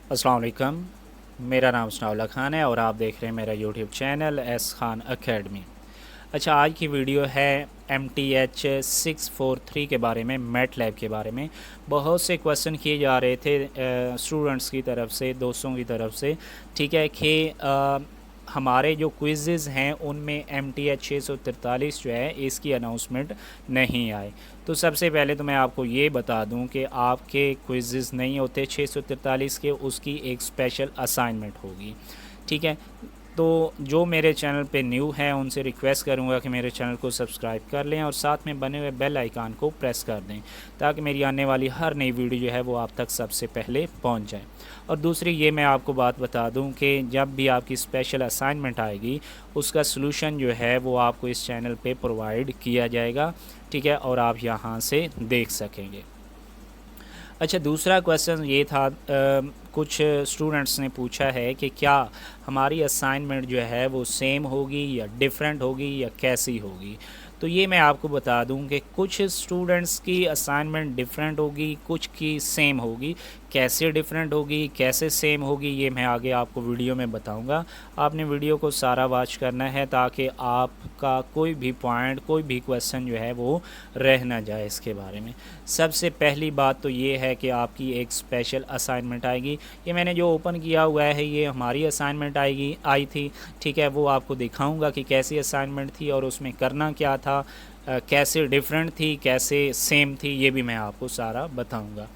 अस्सलाम वालेकुम। मेरा नाम सनाउल्लाह खान है और आप देख रहे हैं मेरा YouTube channel S Khan academy. अच्छा, आज की वीडियो है MTH 643 के बारे में, मैट लैब के बारे में। बहुत से क्वेश्चन किए जा रहे थे स्टूडेंट्स की तरफ से, दोस्तों की तरफ से। ठीक है कि हमारे जो क्विज़ेज़ हैं उनमें MTH 643 जो है इसकी अनाउंसमेंट नहीं आई। तो सबसे पहले तो मैं आपको ये बता दूं कि आपके क्विज़ेज़ नहीं होते 643 के, उसकी एक स्पेशल असाइनमेंट होगी। ठीक है, तो जो मेरे चैनल पे न्यू है उनसे रिक्वेस्ट करूंगा कि मेरे चैनल को सब्सक्राइब कर लें और साथ में बने हुए बेल आइकन को प्रेस कर दें ताकि मेरी आने वाली हर नई वीडियो जो है वो आप तक सबसे पहले पहुंच जाए। और दूसरी ये मैं आपको बात बता दूं कि जब भी आपकी स्पेशल असाइनमेंट आएगी उसका सलूशन जो है वो आपको इस चैनल पे प्रोवाइड किया जाएगा। ठीक है, और आप यहाँ से देख सकेंगे। अच्छा, दूसरा क्वेश्चन ये था, कुछ स्टूडेंट्स ने पूछा है कि क्या हमारी असाइनमेंट जो है वो सेम होगी या डिफरेंट होगी या कैसी होगी। तो ये मैं आपको बता दूं कि कुछ स्टूडेंट्स की असाइनमेंट डिफरेंट होगी, कुछ की सेम होगी। कैसे डिफरेंट होगी, कैसे सेम होगी, ये मैं आगे आपको वीडियो में बताऊंगा। आपने वीडियो को सारा वॉच करना है ताकि आपका कोई भी पॉइंट, कोई भी क्वेश्चन जो है वो रह ना जाए इसके बारे में। सबसे पहली बात तो ये है कि आपकी एक स्पेशल असाइनमेंट आएगी। ये मैंने जो ओपन किया हुआ है ये हमारी असाइनमेंट आई थी। ठीक है, वो आपको दिखाऊंगा कि कैसी असाइनमेंट थी और उसमें करना क्या था, कैसे डिफरेंट थी, कैसे सेम थी, ये भी मैं आपको सारा बताऊंगा।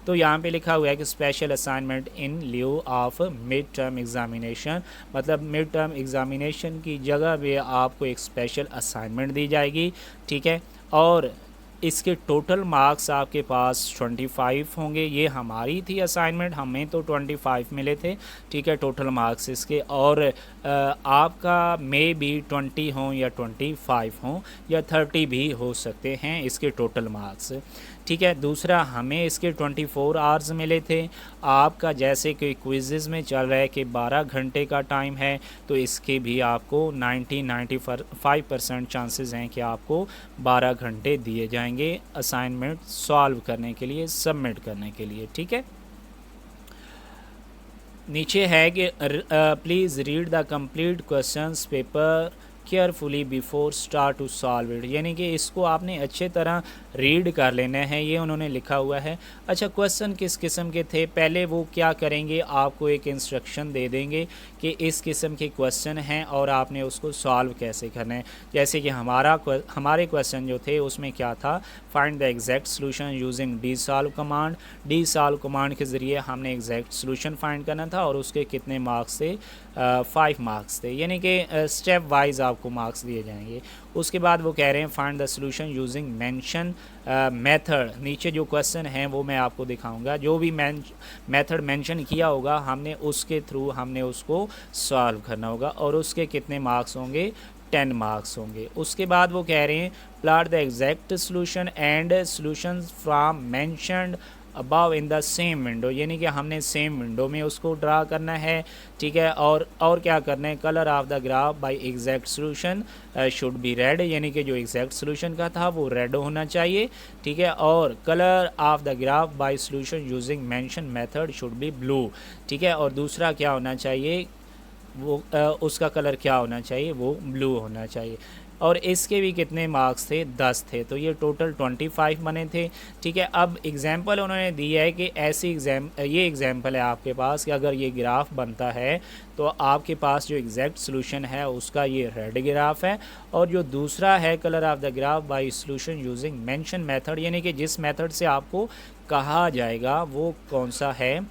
तो यहाँ पे लिखा हुआ है कि special assignment in lieu of mid term examination, मतलब मिड टर्म एग्जामिनेशन की जगह पे आपको एक स्पेशल असाइनमेंट दी जाएगी। ठीक है, और इसके टोटल मार्क्स आपके पास 25 होंगे। ये हमारी थी असाइनमेंट, हमें तो 25 मिले थे। ठीक है, टोटल मार्क्स इसके, और आपका मे बी 20 हों या 25 हों या 30 भी हो सकते हैं इसके टोटल मार्क्स। ठीक है, दूसरा हमें इसके 24 आवर्स मिले थे। आपका जैसे कि क्विज़ेज़ में चल रहा है कि 12 घंटे का टाइम है, तो इसके भी आपको 95% चांसेस हैं कि आपको 12 घंटे दिए जाएंगे असाइनमेंट सॉल्व करने के लिए, सबमिट करने के लिए। ठीक है, नीचे है कि please read the complete questions paper carefully before start to solve it, यानी कि इसको आपने अच्छे तरह रीड कर लेना है, ये उन्होंने लिखा हुआ है। अच्छा, क्वेश्चन किस किस्म के थे, पहले वो क्या करेंगे, आपको एक इंस्ट्रक्शन दे देंगे कि इस किस्म के क्वेश्चन हैं और आपने उसको सॉल्व कैसे करना है। जैसे कि हमारे क्वेश्चन जो थे उसमें क्या था, find the exact solution using D solve command. D solve command के ज़रिए हमने एग्जैक्ट सोल्यूशन फाइंड करना था और उसके कितने मार्क्स थे, 5 मार्क्स थे, यानी कि स्टेप वाइज आपको मार्क्स दिए जाएंगे। उसके बाद वो कह रहे हैं find the solution using mention method. नीचे जो क्वेश्चन हैं वो मैं आपको दिखाऊंगा, जो भी मेथड मेंशन किया होगा हमने उसके थ्रू हमने उसको सॉल्व करना होगा और उसके कितने मार्क्स होंगे, 10 मार्क्स होंगे। उसके बाद वो कह रहे हैं plot the exact solution and solutions from mentioned above in the same window, यानी कि हमने सेम विंडो में उसको ड्रा करना है। ठीक है, और क्या करना है, colour of the graph by exact solution should be red, यानी कि जो एग्जैक्ट सोल्यूशन का था वो रेड होना चाहिए। ठीक है, और colour of the graph by solution using mention method should be blue. ठीक है, और दूसरा क्या होना चाहिए, वो उसका कलर क्या होना चाहिए, वो ब्लू होना चाहिए। और इसके भी कितने मार्क्स थे, 10 थे, तो ये टोटल 25 बने थे। ठीक है, अब एग्जाम्पल उन्होंने दिया है कि ये एग्जाम्पल है आपके पास कि अगर ये ग्राफ बनता है तो आपके पास जो एग्जैक्ट सोल्यूशन है उसका ये रेड ग्राफ है, और जो दूसरा है colour of the graph by solution using mention method, यानी कि जिस मेथड से आपको कहा जाएगा वो कौन सा है,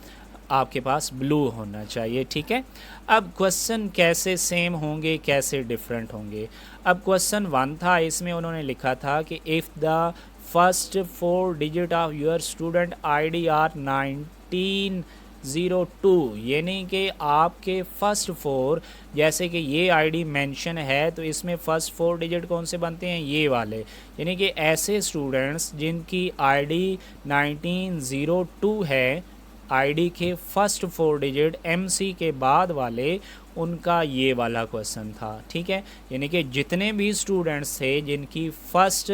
आपके पास ब्लू होना चाहिए। ठीक है, अब क्वेश्चन कैसे सेम होंगे, कैसे डिफरेंट होंगे। अब क्वेश्चन 1 था, इसमें उन्होंने लिखा था कि if the first 4 digit of your student ID are 1902, यानी कि आपके फर्स्ट 4, जैसे कि ये आईडी मेंशन है तो इसमें फ़र्स्ट 4 डिजिट कौन से बनते हैं, ये वाले, यानी कि ऐसे स्टूडेंट्स जिनकी आईडी 1902 है, आईडी के फर्स्ट 4 डिजिट एमसी के बाद वाले, उनका ये वाला क्वेश्चन था। ठीक है, यानी कि जितने भी स्टूडेंट्स थे जिनकी फर्स्ट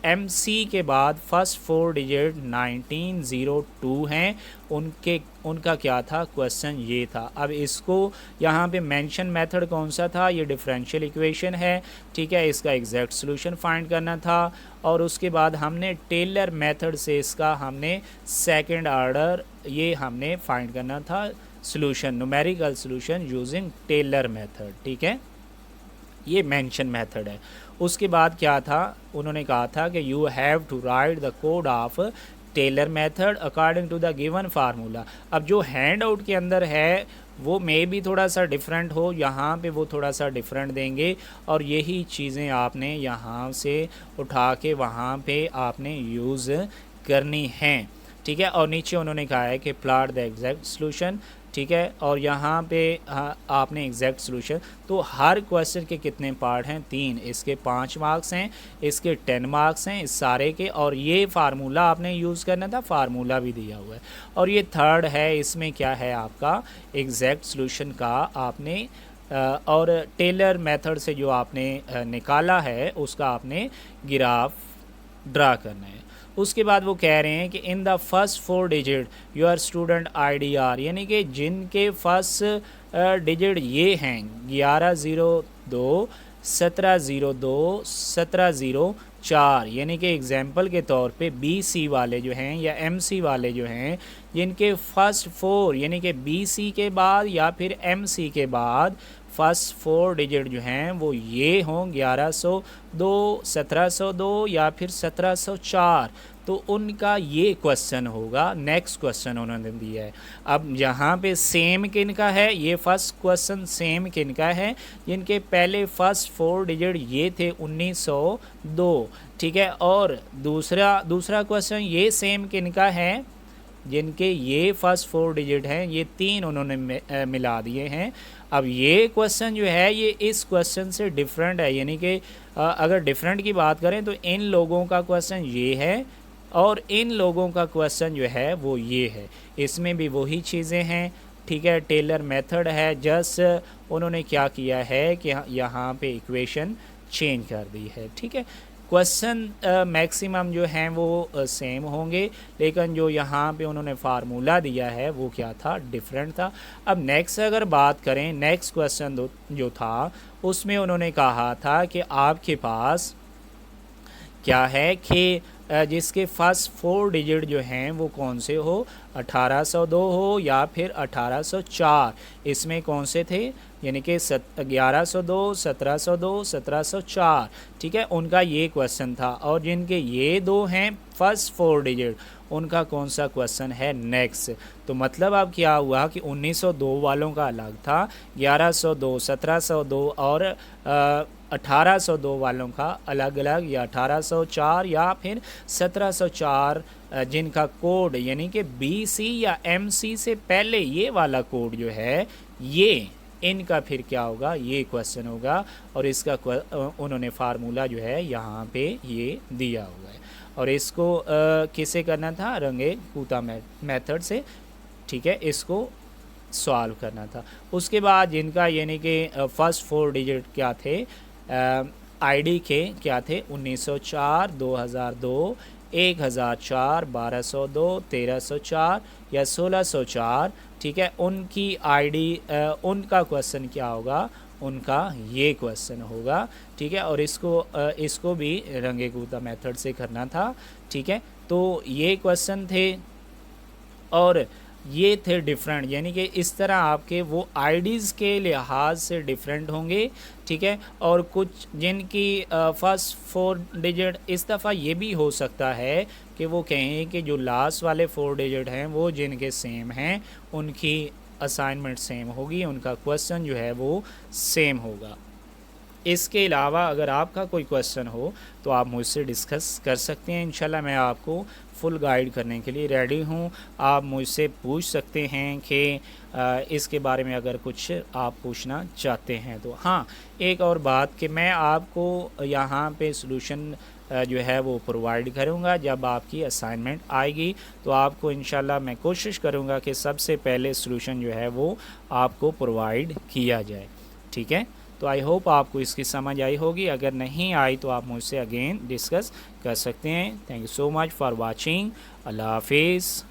MC के बाद फर्स्ट 4 डिजिट 1902 हैं, उनका क्या था क्वेश्चन ये था। अब इसको यहाँ पे मेंशन मेथड कौन सा था, ये डिफरेंशियल इक्वेशन है, ठीक है, इसका एग्जैक्ट सॉल्यूशन फाइंड करना था। और उसके बाद हमने टेलर मेथड से इसका हमने सेकंड ऑर्डर ये हमने फाइंड करना था solution, numerical solution using Taylor method, ठीक है, ये मेंशन मेथड है। उसके बाद क्या था, उन्होंने कहा था कि you have to write the code of Taylor method according to the given formula. अब जो हैंड आउट के अंदर है वो मे भी थोड़ा सा डिफरेंट हो, यहाँ पे वो थोड़ा सा डिफरेंट देंगे और यही चीज़ें आपने यहाँ से उठा के वहाँ पे आपने यूज़ करनी हैं, ठीक है। और नीचे उन्होंने कहा है कि प्लॉट द एग्जैक्ट सॉल्यूशन, ठीक है, और यहाँ पे आपने एग्जैक्ट सॉल्यूशन। तो हर क्वेश्चन के कितने पार्ट हैं, 3, इसके 5 मार्क्स हैं, इसके 10 मार्क्स हैं इस सारे के, और ये फार्मूला आपने यूज़ करना था, फार्मूला भी दिया हुआ है। और ये थर्ड है, इसमें क्या है आपका एग्जैक्ट सॉल्यूशन का आपने और टेलर मेथड से जो आपने निकाला है उसका आपने ग्राफ ड्रा करना है। उसके बाद वो कह रहे हैं कि in the first 4 digit your student IDR, यानी कि जिनके फर्स्ट डिजिट ये हैं 1102 1702 1704, यानी कि एग्जांपल के तौर पे BC वाले जो हैं या MC वाले जो हैं, जिनके फर्स्ट 4 यानी कि BC के बाद या फिर MC के बाद फर्स्ट 4 डिजिट जो हैं वो ये हों 1102 1702 या फिर 1704, तो उनका ये क्वेश्चन होगा। नेक्स्ट क्वेश्चन उन्होंने दिया है। अब यहाँ पे सेम किन का है, ये फर्स्ट क्वेश्चन सेम किन का है, जिनके पहले फर्स्ट 4 डिजिट ये थे 1902, ठीक है। और दूसरा क्वेश्चन ये सेम किन का है, जिनके ये फर्स्ट 4 डिजिट हैं, ये 3 उन्होंने मिला दिए हैं। अब ये क्वेश्चन जो है ये इस क्वेश्चन से डिफरेंट है, यानी कि अगर डिफरेंट की बात करें तो इन लोगों का क्वेश्चन ये है और इन लोगों का क्वेश्चन जो है वो ये है, इसमें भी वही चीज़ें हैं, ठीक है, टेलर मेथड है, जस्ट उन्होंने क्या किया है कि यहाँ पे इक्वेशन चेंज कर दी है, ठीक है। क्वेश्चन मैक्सिमम जो हैं वो सेम होंगे, लेकिन जो यहाँ पे उन्होंने फार्मूला दिया है वो क्या था, डिफरेंट था। अब नेक्स्ट अगर बात करें, नेक्स्ट क्वेश्चन जो था उसमें उन्होंने कहा था कि आपके पास क्या है कि जिसके फर्स्ट 4 डिजिट जो हैं वो कौन से हो, 1802 हो या फिर 1804, इसमें कौन से थे, यानी कि 1102 1702 1704, ठीक है, उनका ये क्वेश्चन था। और जिनके ये दो हैं फर्स्ट 4 डिजिट, उनका कौन सा क्वेश्चन है नेक्स्ट। तो मतलब अब क्या हुआ कि 1902 वालों का अलग था, 1102 1702 और 1802 वालों का अलग अलग, या 1804 या फिर 1704, जिनका कोड यानी कि BC या MC से पहले ये वाला कोड जो है ये इनका फिर क्या होगा, ये क्वेश्चन होगा। और इसका उन्होंने फार्मूला जो है यहाँ पे ये दिया हुआ है, और इसको किसे करना था, रंगे कूता मेथड से, ठीक है, इसको सॉल्व करना था। उसके बाद जिनका यानी कि फर्स्ट 4 डिजिट क्या थे, ID के क्या थे, 1904 2002 1004 1202 1304 या 1604, ठीक है, उनकी ID उनका क्वेश्चन क्या होगा, उनका ये क्वेश्चन होगा, ठीक है। और इसको भी रंगे कूता मेथड से करना था, ठीक है। तो ये क्वेश्चन थे और ये थे डिफरेंट, यानी कि इस तरह आपके वो IDs के लिहाज से डिफरेंट होंगे, ठीक है। और कुछ जिनकी फर्स्ट 4 डिजिट, इस दफ़ा ये भी हो सकता है कि वो कहें कि जो लास्ट वाले 4 डिजिट हैं वो जिनके सेम हैं उनकी असाइनमेंट सेम होगी, उनका क्वेश्चन जो है वो सेम होगा। इसके अलावा अगर आपका कोई क्वेश्चन हो तो आप मुझसे डिस्कस कर सकते हैं, इंशाल्लाह मैं आपको फुल गाइड करने के लिए रेडी हूँ। आप मुझसे पूछ सकते हैं कि इसके बारे में अगर कुछ आप पूछना चाहते हैं तो। हाँ, एक और बात कि मैं आपको यहाँ पे सॉल्यूशन जो है वो प्रोवाइड करूँगा जब आपकी असाइनमेंट आएगी, तो आपको इंशाल्लाह मैं कोशिश करूँगा कि सबसे पहले सॉल्यूशन जो है वो आपको प्रोवाइड किया जाए, ठीक है। तो आई होप आपको इसकी समझ आई होगी। अगर नहीं आई तो आप मुझसे अगेन डिस्कस कर सकते हैं। Thank you so much for watching. अल्लाह हाफिज़।